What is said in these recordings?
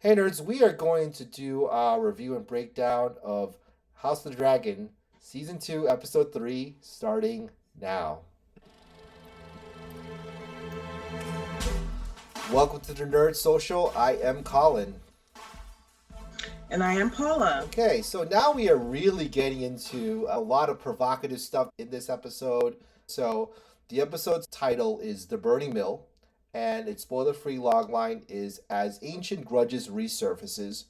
Hey nerds, we are going to do a review and breakdown of House of the Dragon Season 2, Episode 3, starting now. Welcome to the Nerd Social. I am Colin. And I am Paula. Okay, so now we are really getting into a lot of provocative stuff in this episode. So, the episode's title is The Burning Mill, and its spoiler-free logline is As Ancient Grudges Resurfaces,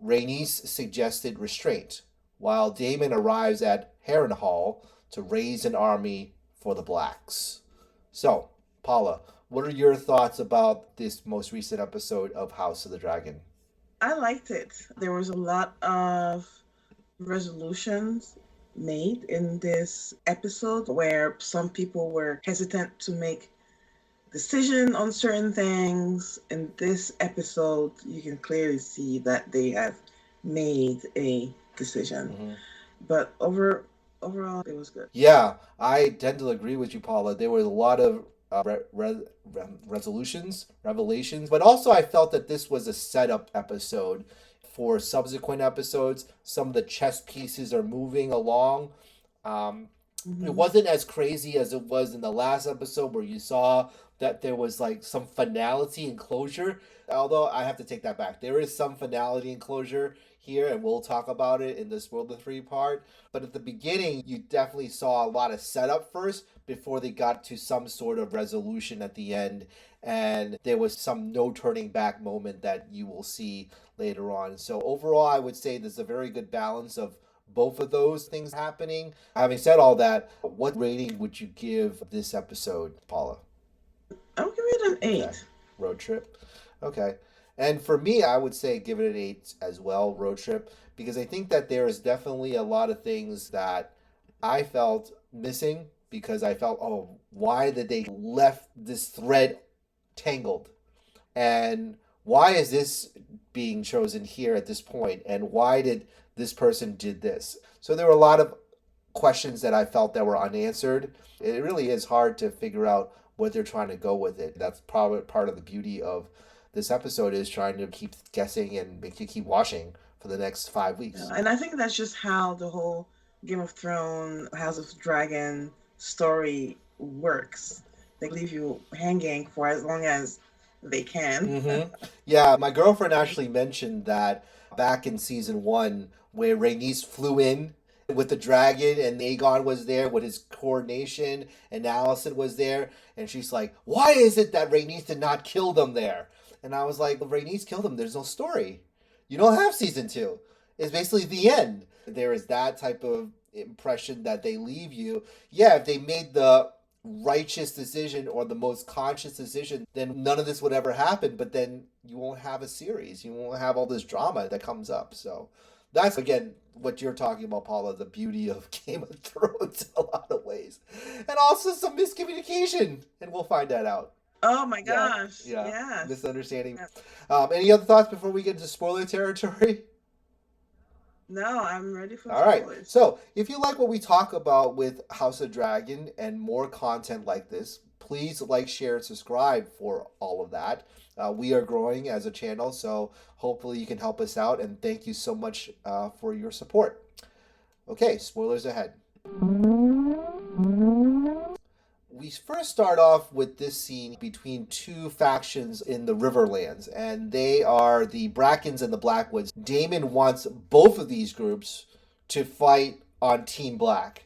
Rhaenys suggested restraint, while Damon arrives at Heron Hall to raise an army for the Blacks. So, Paula, what are your thoughts about this most recent episode of House of the Dragon? I liked it. There was a lot of resolutions made in this episode where some people were hesitant to make decision on certain things. In this episode, you can clearly see that they have made a decision. Mm-hmm. But overall, it was good. Yeah, I tend to agree with you, Paula. There were a lot of revelations, but also I felt that this was a setup episode for subsequent episodes. Some of the chess pieces are moving along. It wasn't as crazy as it was in the last episode where you saw that there was like some finality and closure. Although I have to take that back. There is some finality and closure here, and we'll talk about it in the spoiler 3 part. But at the beginning, you definitely saw a lot of setup first before they got to some sort of resolution at the end. And there was some no turning back moment that you will see later on. So overall, I would say there's a very good balance of both of those things happening. Having said all that, what rating would you give this episode, Paula? I'll give it an 8. Okay. Road trip. Okay. And for me, I would say give it an 8 as well, road trip, because I think that there is definitely a lot of things that I felt missing because I felt, oh, why did they left this thread tangled? And why is this being chosen here at this point? And why did this person did this? So there were a lot of questions that I felt that were unanswered. It really is hard to figure out what they're trying to go with it. That's probably part of the beauty of this episode is trying to keep guessing and make you keep watching for the next 5 weeks. Yeah, and I think that's just how the whole Game of Thrones, House of Dragon story works. They leave you hanging for as long as they can. Mm-hmm. Yeah, my girlfriend actually mentioned that back in season 1 where Rhaenys flew in with the dragon and Aegon was there with his coronation and Alicent was there and she's like, why is it that Rhaenys did not kill them there? And I was like, well, Rhaenys killed them. There's no story. You don't have season 2. It's basically the end. There is that type of impression that they leave you. Yeah, if they made the righteous decision or the most conscious decision, then none of this would ever happen. But then you won't have a series. You won't have all this drama that comes up. So that's, again, what you're talking about, Paula, the beauty of Game of Thrones in a lot of ways. And also some miscommunication. And we'll find that out. Oh my gosh. Yeah. Yes. Misunderstanding. Any other thoughts before we get into spoiler territory? No, I'm ready for All right. spoilers. So, if you like what we talk about with House of Dragon and more content like this, please like, share, and subscribe for all of that. We are growing as a channel, so hopefully you can help us out, and thank you so much for your support. Okay, spoilers ahead. We first start off with this scene between two factions in the Riverlands, and they are the Brackens and the Blackwoods. Damon wants both of these groups to fight on Team Black.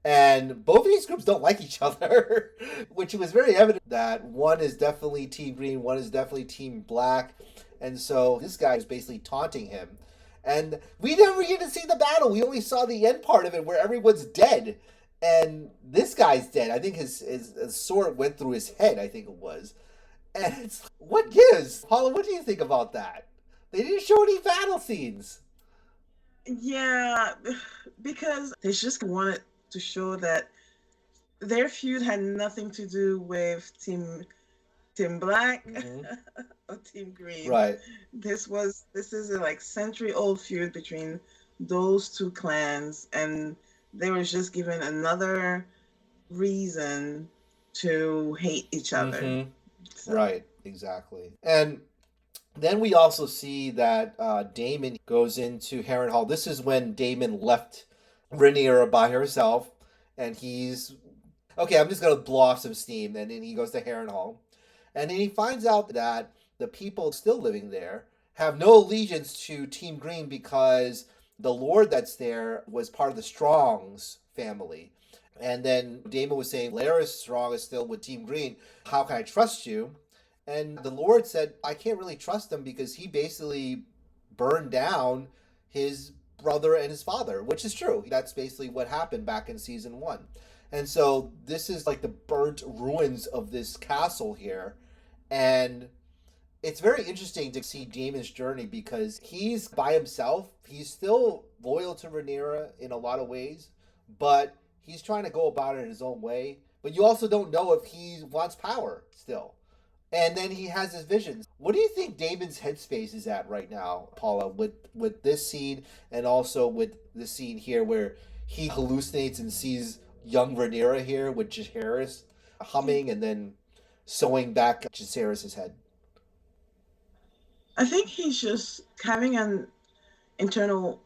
And both of these groups don't like each other, which was very evident that one is definitely Team Green, one is definitely Team Black. And so this guy is basically taunting him. And we never get to see the battle. We only saw the end part of it where everyone's dead. And this guy's dead. I think his sword went through his head, I think it was. And it's, what gives? Paula, what do you think about that? They didn't show any battle scenes. Yeah, because they just wanted to show that their feud had nothing to do with Team Black or Team Green. Right. This is a like century-old feud between those two clans, and they were just given another reason to hate each other. So. Right, exactly. And Then we also see that Damon goes into Heron Hall. This is when Damon left Rhaenyra by herself, and he's okay. I'm just gonna blow off some steam, and then he goes to Heron Hall, and then he finds out that the people still living there have no allegiance to Team Green because the Lord that's there was part of the Strongs family. And then Damon was saying, Laris Strong is still with Team Green. How can I trust you? And the Lord said, I can't really trust him because he basically burned down his brother and his father, which is true. That's basically what happened back in season one. And so this is like the burnt ruins of this castle here. And it's very interesting to see Damon's journey because he's by himself. He's still loyal to Rhaenyra in a lot of ways, but he's trying to go about it in his own way. But you also don't know if he wants power still. And then he has his visions. What do you think Damon's headspace is at right now, Paula, with this scene and also with the scene here where he hallucinates and sees young Rhaenyra here with Jaehaerys humming and then sewing back Jaehaerys' head? I think he's just having an internal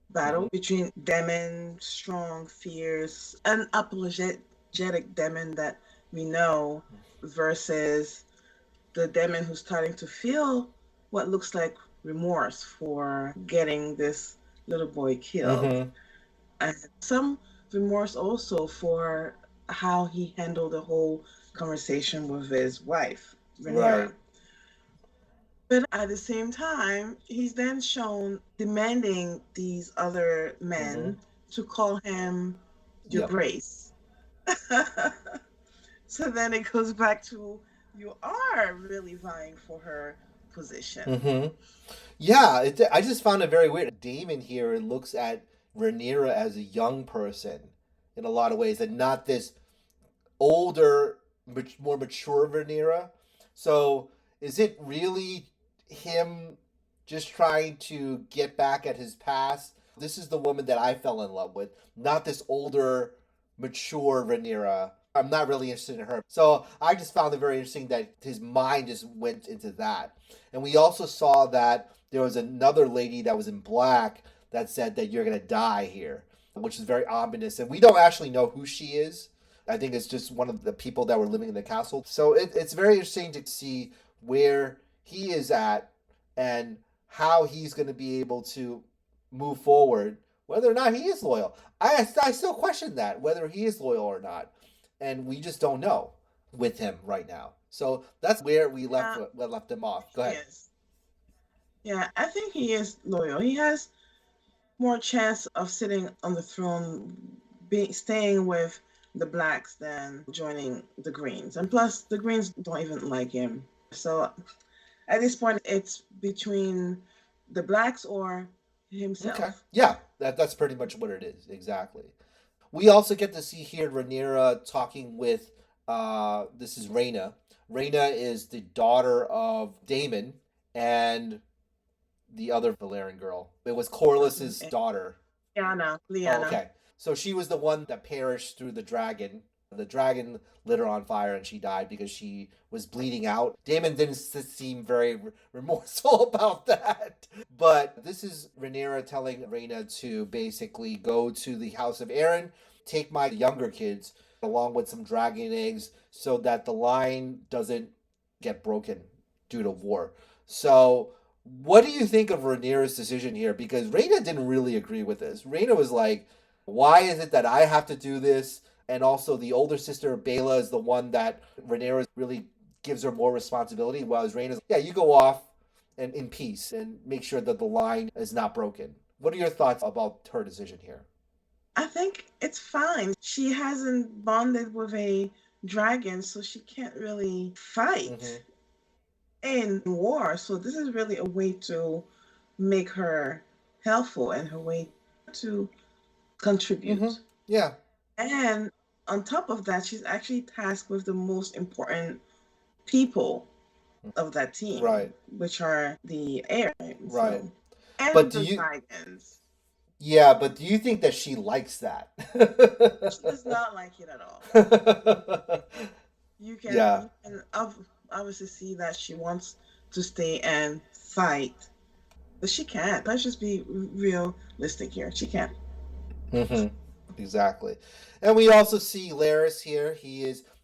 battle between Damon, strong, fierce, unapologetic Damon that we know versus the Damon who's starting to feel what looks like remorse for getting this little boy killed. Mm-hmm. And some remorse also for how he handled the whole conversation with his wife, Right. Rhaenyra. But at the same time, he's then shown demanding these other Mm-hmm. men to call him your Yep. grace. So then it goes back to you are really vying for her position. Mm-hmm. Yeah, I just found it very weird. Damon here looks at Rhaenyra as a young person in a lot of ways, and not this older, more mature Rhaenyra. So, is it really him just trying to get back at his past? This is the woman that I fell in love with, not this older, mature Rhaenyra. I'm not really interested in her. So I just found it very interesting that his mind just went into that. And we also saw that there was another lady that was in black that said that you're going to die here, which is very ominous. And we don't actually know who she is. I think it's just one of the people that were living in the castle. So it's very interesting to see where he is at and how he's going to be able to move forward, whether or not he is loyal. I still question that, whether he is loyal or not. And we just don't know with him right now. So that's where Yeah, we left him off. Go he ahead. is. Yeah, I think he is loyal. He has more chance of sitting on the throne, staying with the blacks than joining the greens. And plus, the greens don't even like him. So at this point, it's between the blacks or Okay. himself. Yeah, that's pretty much what it is. Exactly. We also get to see here Rhaenyra talking with this is Raina. Raina is the daughter of Damon and the other Valerian girl. It was Corliss's daughter. Oh, Liana. okay. So she was the one that perished through the dragon. The dragon lit her on fire and she died because she was bleeding out. Damon didn't seem very remorseful about that. But this is Rhaenyra telling Rhaena to basically go to the House of Aaron, take my younger kids along with some dragon eggs so that the line doesn't get broken due to war. So what do you think of Rhaenyra's decision here? Because Rhaena didn't really agree with this. Rhaena was like, why is it that I have to do this? And also, the older sister, Bela, is the one that Rhaenyra really gives her more responsibility, whereas Rhaena's, yeah, you go off and in peace and make sure that the line is not broken. What are your thoughts about her decision here? I think it's fine. She hasn't bonded with a dragon, so she can't really Mm-hmm. fight in war. So this is really a way to make her helpful and her way to Mm-hmm. contribute. Yeah. And on top of that, she's actually tasked with the most important people of that team, Right. which are the air. Right. So But and do the you? dragons. Yeah. But do you think that she likes that? She does not like it at all. You can Yeah. you can obviously see that she wants to stay and fight. But she can't. Let's just be realistic here. She can't. Mm-hmm. Exactly. And we also see Laris here.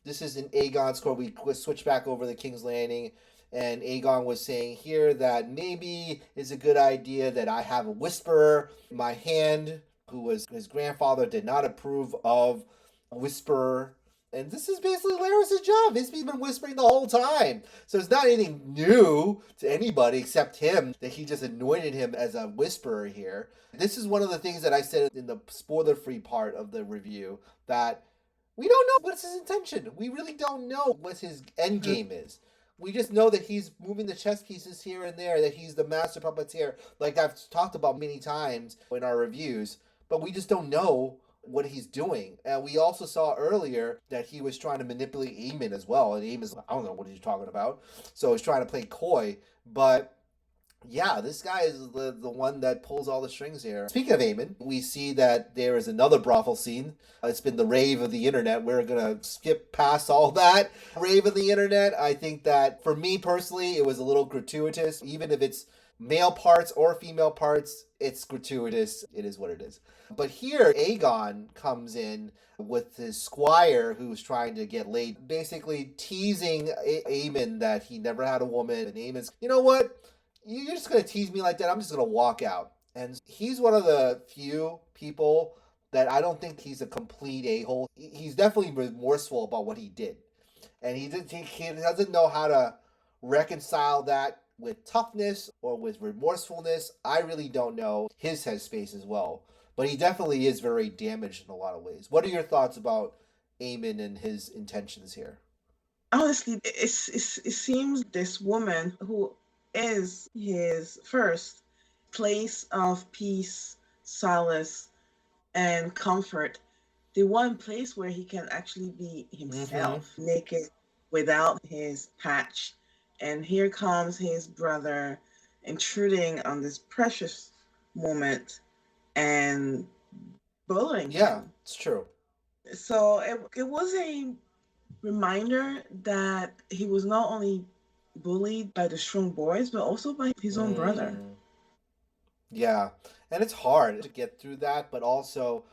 This is in Aegon's court. We switch back over the King's Landing, and Aegon was saying here that maybe it's a good idea that I have a whisperer in my hand, who was his grandfather did not approve of a whisperer. And this is basically Laris' job. He's been whispering the whole time. So it's not anything new to anybody except him that he just anointed him as a whisperer here. This is one of the things that I said in the spoiler-free part of the review, that we don't know what's his intention. We really don't know what his end game is. We just know that he's moving the chess pieces here and there, that he's the master puppeteer, like I've talked about many times in our reviews, but we just don't know what he's doing. And we also saw earlier that he was trying to manipulate Aemon as well, and Aemon's I don't know what he's talking about, so he's trying to play coy. But yeah, this guy is the one that pulls all the strings here. Speaking of Aemon, we see that there is another brothel scene. It's been the rave of the internet. We're going to skip past all that rave of the internet. I think that for me personally, it was a little gratuitous. Even if it's male parts or female parts, it's gratuitous. It is what it is. But here, Aegon comes in with his squire who's trying to get laid, basically teasing Aemon that he never had a woman. And Aemon's, you know what? You're just going to tease me like that. I'm just going to walk out. And he's one of the few people that I don't think he's a complete a-hole. He's definitely remorseful about what he did. And he doesn't know how to reconcile that with toughness or with remorsefulness. I really don't know his headspace as well. But he definitely is very damaged in a lot of ways. What are your thoughts about Aemon and his intentions here? Honestly, it seems this woman who is his first place of peace, solace, and comfort, the one place where he can actually be himself, naked, without his patch. And here comes his brother intruding on this precious moment and bullying him. It's true. So it was a reminder that he was not only bullied by the strong boys, but also by his own brother. Yeah, and it's hard to get through that, but also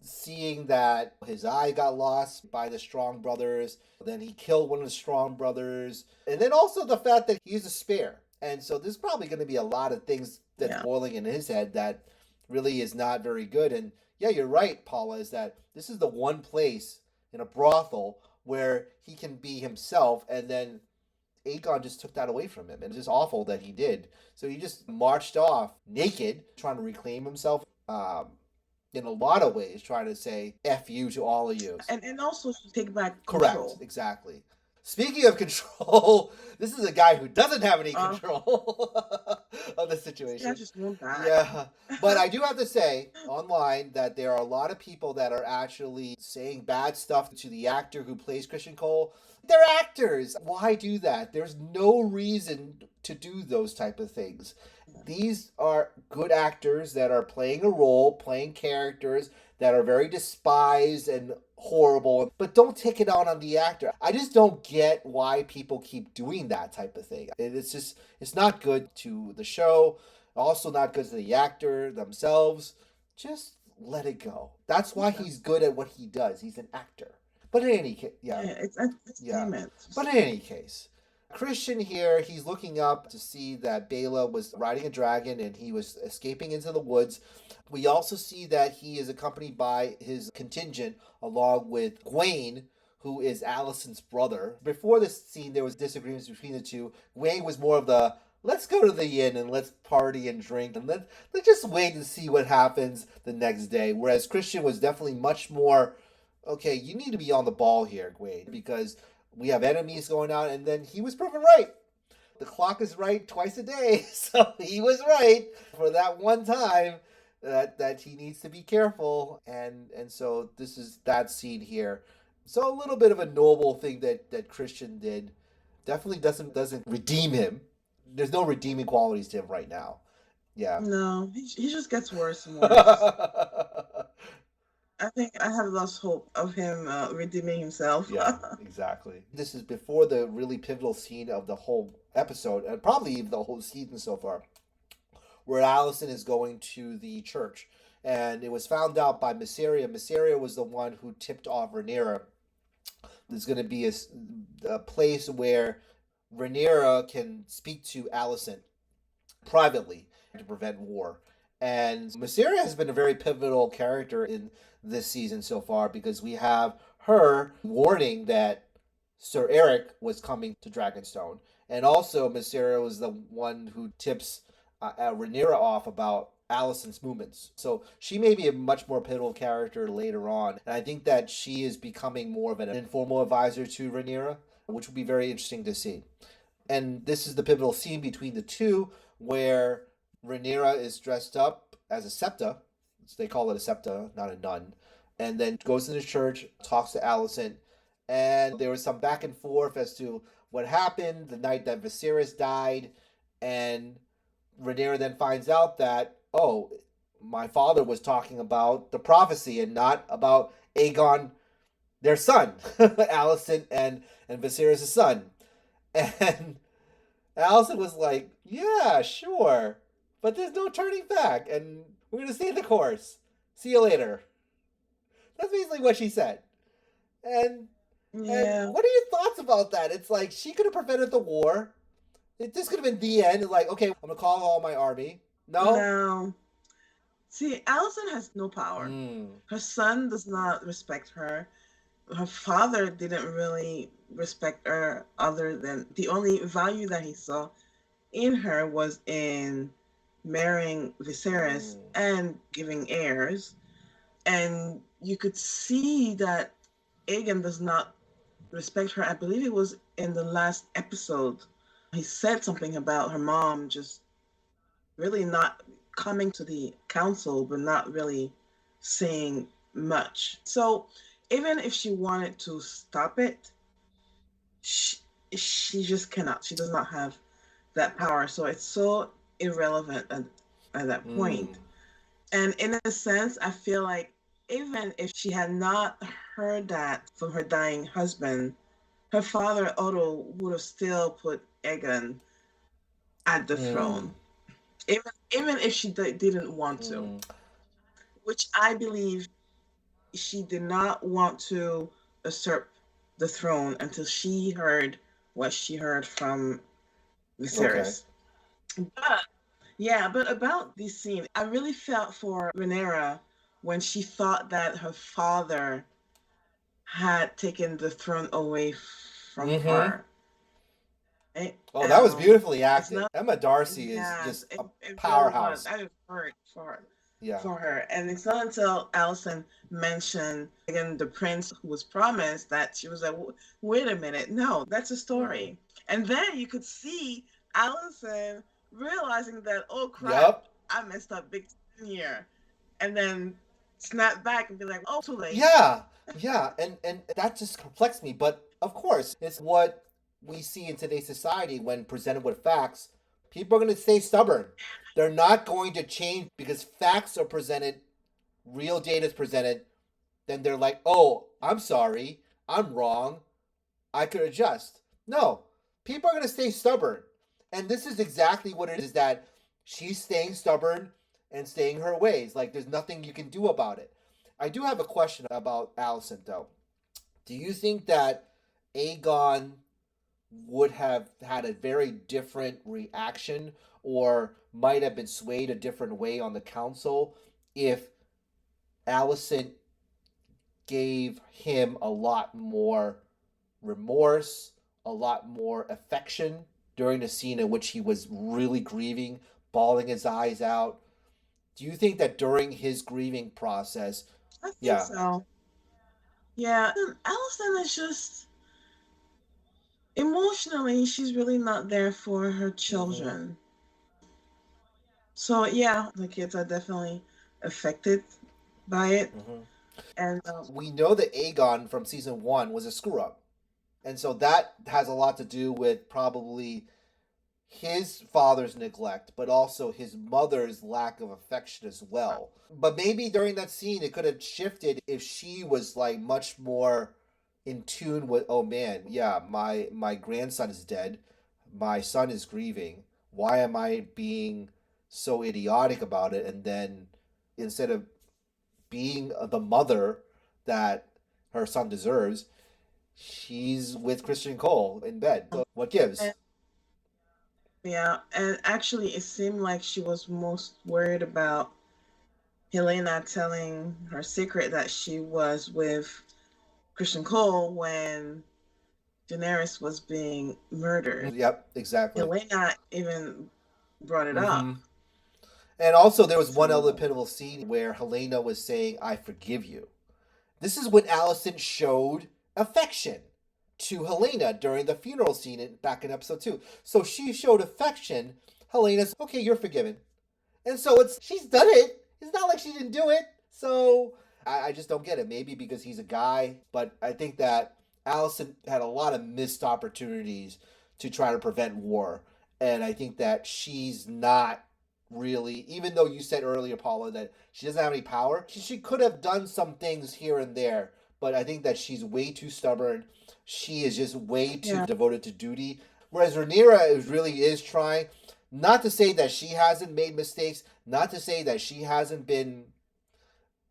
seeing that his eye got lost by the strong brothers, then he killed one of the strong brothers, and then also the fact that he's a spare. And so there's probably going to be a lot of things that's boiling in his head that really is not very good. And yeah, you're right, Paula, is that this is the one place in a brothel where he can be himself, and then Aegon just took that away from him. And it's just awful that he did. So he just marched off naked, trying to reclaim himself. In a lot of ways, trying to say F you to all of you. And also take back control. Correct, exactly. Speaking of control, this is a guy who doesn't have any control of the situation. Yeah, just won't die. Yeah, but I do have to say online that there are a lot of people that are actually saying bad stuff to the actor who plays Christian Cole. They're actors. Why do that? There's no reason to do those type of things. These are good actors that are playing a role, playing characters that are very despised and horrible, but don't take it out on the actor. I just don't get why people keep doing that type of thing. It's not good to the show, also not good to the actor themselves. Just let it go. That's why he's good at what he does. He's an actor. But in any case, it's entertainment. But in any case, Christian here, he's looking up to see that Bela was riding a dragon and he was escaping into the woods. We also see that he is accompanied by his contingent along with Gwaine, who is Alicent's brother. Before this scene, there was disagreements between the two. Gwaine was more of the, let's go to the inn and let's party and drink and let's just wait and see what happens the next day. Whereas Christian was definitely much more, okay, you need to be on the ball here, Gwaine, because we have enemies going on, and then he was proven right. The clock is right twice a day, so he was right for that one time that he needs to be careful, and so this is that scene here. So a little bit of a noble thing that Christian did. Definitely doesn't redeem him. There's no redeeming qualities to him right now. Yeah. No, he just gets worse and worse. I think I have lost hope of him redeeming himself. Yeah, exactly. This is before the really pivotal scene of the whole episode, and probably even the whole season so far, where Allison is going to the church. And it was found out by Miseria. Miseria was the one who tipped off Rhaenyra. There's going to be a place where Rhaenyra can speak to Allison privately to prevent war. And Miseria has been a very pivotal character in this season so far, because we have her warning that Sir Eric was coming to Dragonstone. And also, Miseria was the one who tips Rhaenyra off about Allison's movements. So she may be a much more pivotal character later on. And I think that she is becoming more of an informal advisor to Rhaenyra, which will be very interesting to see. And this is the pivotal scene between the two, where Rhaenyra is dressed up as a septa. So they call it a septa, not a nun. And then goes into church, talks to Allison. And there was some back and forth as to what happened the night that Viserys died. And Rhaenyra then finds out that, oh, my father was talking about the prophecy and not about Aegon, their son, Allison and Viserys' son. And Allison was like, yeah, sure, but there's no turning back, and we're going to stay the course. See you later. That's basically what she said. And what are your thoughts about that? It's like, she could have prevented the war. This could have been the end. Like, okay, I'm going to call all my army. No. See, Allison has no power. Her son does not respect her. Her father didn't really respect her, other than the only value that he saw in her was in marrying Viserys and giving heirs. And you could see that Aegon does not respect her. I believe it was in the last episode. He said something about her mom just really not coming to the council, but not really saying much. So even if she wanted to stop it, she just cannot. She does not have that power. So it's so irrelevant at that point. And in a sense, I feel like even if she had not heard that from her dying husband, her father, Otto, would have still put Aegon at the throne. Even if she didn't want to. Which I believe she did not want to usurp the throne until she heard what she heard from Viserys. Okay. But about this scene, I really felt for Rhaenyra when she thought that her father had taken the throne away from her. Oh, that was beautifully acted. Emma Darcy is just a powerhouse. I heard for her. And it's not until Allison mentioned again the prince who was promised that she was like, wait a minute, no, that's a story. And then you could see Allison realizing that, oh crap, I messed up big time here. And then snap back and be like, oh, too late. Yeah. And that just perplexed me. But of course, it's what we see in today's society when presented with facts. People are going to stay stubborn. They're not going to change because facts are presented, real data is presented. Then they're like, oh, I'm sorry, I'm wrong, I could adjust. No, people are going to stay stubborn. And this is exactly what it is, that she's staying stubborn and staying her ways. Like, there's nothing you can do about it. I do have a question about Allison, though. Do you think that Aegon would have had a very different reaction, or might have been swayed a different way on the council if Allison gave him a lot more remorse, a lot more affection during the scene in which he was really grieving, bawling his eyes out? Do you think that during his grieving process... I think so. Yeah, Allison is just... emotionally, she's really not there for her children. So yeah, the kids are definitely affected by it. And we know that Aegon from season 1 was a screw up. And so that has a lot to do with probably his father's neglect, but also his mother's lack of affection as well. But maybe during that scene, it could have shifted if she was like much more in tune with, oh man, yeah, my grandson is dead. my son is grieving. Why am I being so idiotic about it? And then instead of being the mother that her son deserves, she's with Christian Cole in bed. So what gives? And, yeah, and actually, it seemed like she was most worried about Helena telling her secret that she was with Christian Cole when Daenerys was being murdered. Yep, exactly. Helena even brought it up. Mm-hmm. And also, there was one other So, pivotal scene where Helena was saying, I forgive you. This is when Alicent showed affection to Helena during the funeral scene back in episode 2. So she showed affection. Helena's, okay, you're forgiven. And so she's done it. It's not like she didn't do it. So I just don't get it. Maybe because he's a guy, but I think that Allison had a lot of missed opportunities to try to prevent war. And I think that she's not really, even though you said earlier, Paula, that she doesn't have any power, she could have done some things here and there. But I think that she's way too stubborn. She is just way too devoted to duty. Whereas Rhaenyra really is trying. Not to say that she hasn't made mistakes, not to say that she hasn't been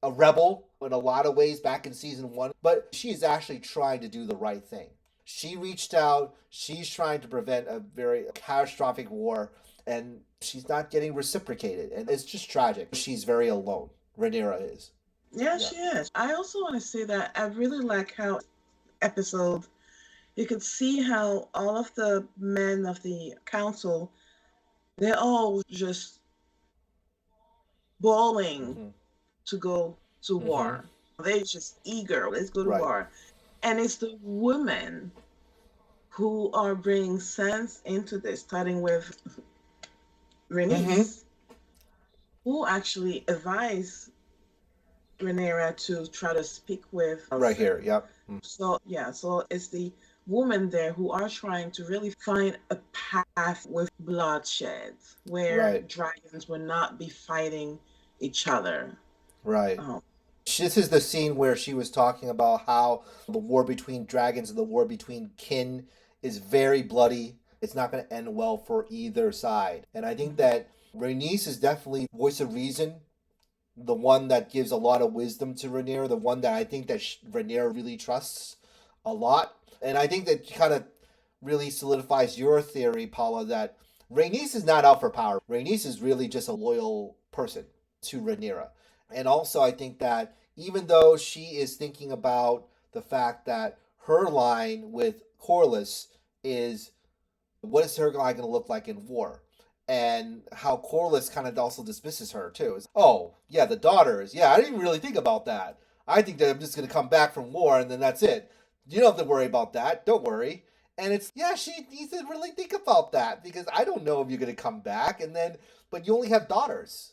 a rebel in a lot of ways back in season 1, but she's actually trying to do the right thing. She reached out, she's trying to prevent a very catastrophic war, and she's not getting reciprocated. And it's just tragic. She's very alone. Rhaenyra is. yeah, she is. I also want to say that I really like how episode you could see how all of the men of the council, they're all just bawling to go to war. They're just eager. Let's go to war. And it's the women who are bringing sense into this, starting with Rhaenys, who actually advised Rhaenyra to try to speak with. Right here, yep. So yeah, so it's the women there who are trying to really find a path with bloodshed, where dragons will not be fighting each other. Right. This is the scene where she was talking about how the war between dragons and the war between kin is very bloody. It's not going to end well for either side. And I think that Rhaenys is definitely voice of reason, the one that gives a lot of wisdom to Rhaenyra, the one that I think that Rhaenyra really trusts a lot. And I think that kind of really solidifies your theory, Paula, that Rhaenys is not out for power. Rhaenys is really just a loyal person to Rhaenyra. And also, I think that even though she is thinking about the fact that her line with Corlys is, what is her line going to look like in war? And how Corlys kind of also dismisses her, too. It's, oh, yeah, the daughters. Yeah, I didn't really think about that. I think that I'm just going to come back from war and then that's it. You don't have to worry about that. Don't worry. And it's, yeah, she needs to really think about that because I don't know if you're going to come back. And then, but you only have daughters.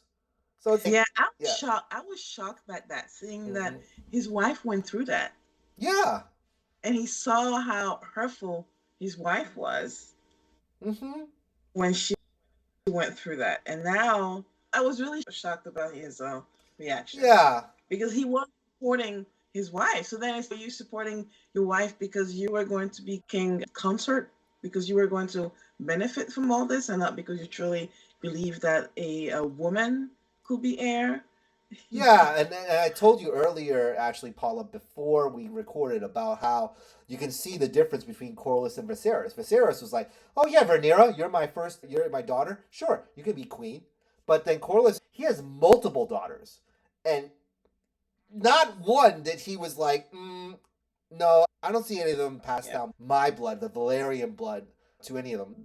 So it's, yeah, I was shocked. I was shocked by that, seeing that his wife went through that. Yeah. And he saw how hurtful his wife was when she went through that. And now I was really shocked about his reaction. Yeah. Because he was supporting his wife. So then are you supporting your wife because you were going to be king consort? Because you were going to benefit from all this and not because you truly believe that a woman could be heir? Yeah, and I told you earlier, actually, Paula, before we recorded, about how you can see the difference between Corlys and Viserys. Viserys was like, "Oh yeah, Rhaenyra, you're my daughter. Sure, you can be queen." But then Corlys, he has multiple daughters, and not one that he was like, "No, I don't see any of them pass down my blood, the Valyrian blood, to any of them."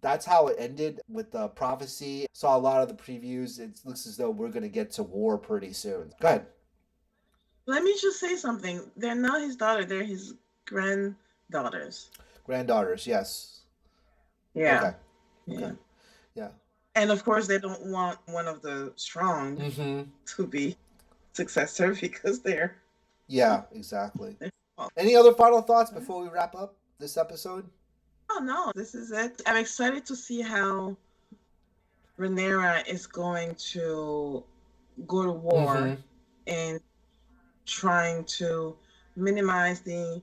That's how it ended with the prophecy. Saw a lot of the previews. It looks as though we're going to get to war pretty soon. Go ahead. Let me just say something. They're not his daughter. They're his granddaughters. Granddaughters, yes. Yeah. Okay. Okay. Yeah. And of course, they don't want one of the strong to be successor because they're... Yeah, exactly. Any other final thoughts before we wrap up this episode? Oh, no, this is it. I'm excited to see how Rhaenyra is going to go to war and trying to minimize the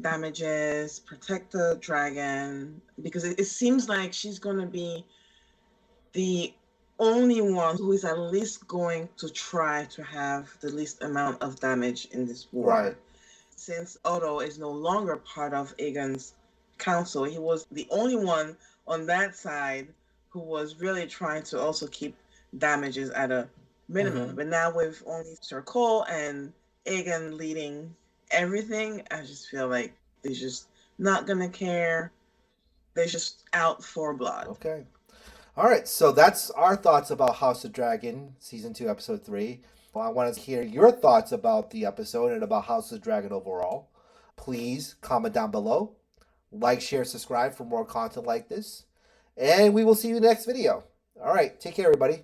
damages, protect the dragon, because it seems like she's going to be the only one who is at least going to try to have the least amount of damage in this war. Right. Since Otto is no longer part of Aegon's council, he was the only one on that side who was really trying to also keep damages at a minimum. Mm-hmm. But now with only Sir Cole and Aegon leading everything, I just feel like they're just not gonna care. They're just out for blood. Okay. All right, so that's our thoughts about House of Dragon, Season 2, Episode 3. Well, I want to hear your thoughts about the episode and about House of Dragon overall. Please comment down below. Like, share, subscribe for more content like this. And we will see you in the next video. All right, take care, everybody.